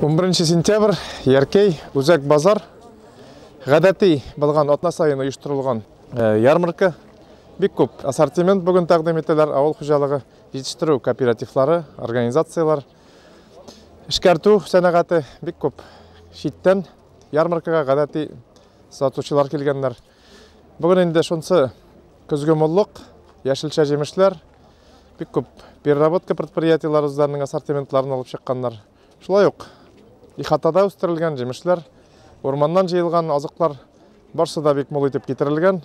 11 сентябрь Яркей, Үзәк базар, ғадати болған отна сайын ұйыштырылған ярмарка. Бик көп ассортимент бүгін тақдим етелер. Ауыл хуҗалыгы жетіштіру кооперативлары, организациялар. Эшкәртү сәнәгате бик көп шиттен ярмаркага ғадати сатучылар келгеннәр. Бүгін инде шунсы көзгө моллык, яшелчә җимешләр, бик көп переработка предприятиялары үзләренең ассортиментларын алып чыкканнар. Шулай ук ихатада үстерелгән җимешләр, орманнан җыелган азыклар барсы да бик мул итеп китерелгән.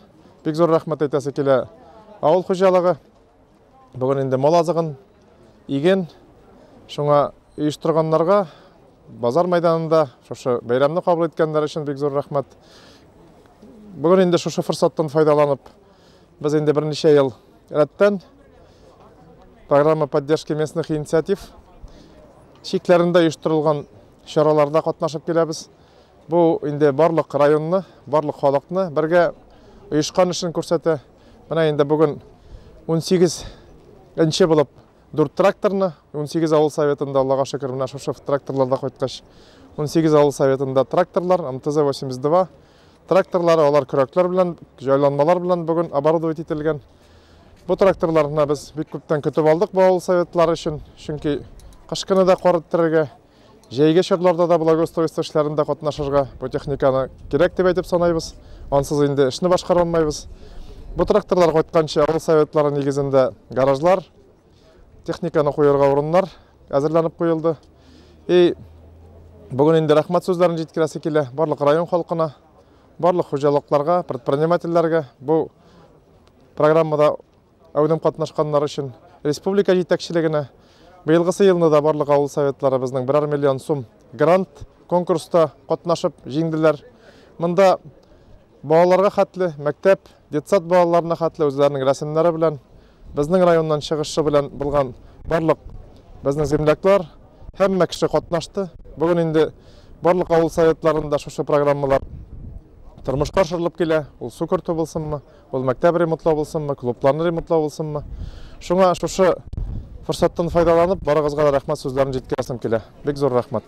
Бик зур рәхмәт әйтәсе килә авыл хуҗалыгы. Бүген инде мал азыгын иген, шуңа оештырганнарга базар мәйданында шушы бәйрәмне кабул иткәннәр өчен бик зур рәхмәт. Бүген инде шушы форсаттан файдаланып, без инде берничә ел рәттән программа поддержки местных инициатив шикләрендә оештырылган чараларда катнашып киләбез. Бу инде барлык районны, барлык халыкны бергә оешкан өчен күрсәтә. Менә инде бүген 18нче булып 4 тракторны 18 авыл советында Аллага шөкер менә шушы тракторларда кайткач 18 авыл советында тракторлар МТЗ-82 тракторлары, алар көрәкләр белән, җайланмалар белән бүген оборудовать ителгән. Бу тракторларны без бик күптән көтеп алдык бу авыл советлары өчен, чөнки кышкыны да кар иттерергә, җәйге чорларда да благоустройство эшләрендә катнашырга бу техниканы кирәк дип әйтеп санайбыз. Ансыз инде эшне башкара алмайбыз. Бу тракторлар кайтканчы авыл советлары нигезендә гаражлар, техниканы куярга урыннар әзерләнеп куелды. Бүген инде рәхмәт сүзләрен җиткерәсе килә барлык район халкына, барлык хуҗалыкларга, предпринимательләргә бу программада әүдем катнашканнар өчен республика җитәкчелегенә быелгысы елны да барлык авыл советлары безнең 1 миллион сум грант конкурста катнашып җиңделәр. Монда балаларга хәтле мәктәп, детсад балаларына хәтле үзләренең рәсемнәре белән безнең районнан чыгышы белән булган барлык безнең земляклар һәммә кеше катнашты. Бүген инде барлык авыл советларында шушы программалар тормышка ашырылып килә. Ул су көртү булсынмы, ул мәктәп ремонтлау булсынмы, клубларны ремонтлау булсынмы. Шуңа шушы форсаттан файдаланып, барыгызга да рәхмәт сүзләрен җиткерәсем килә. Бик зур рәхмәт.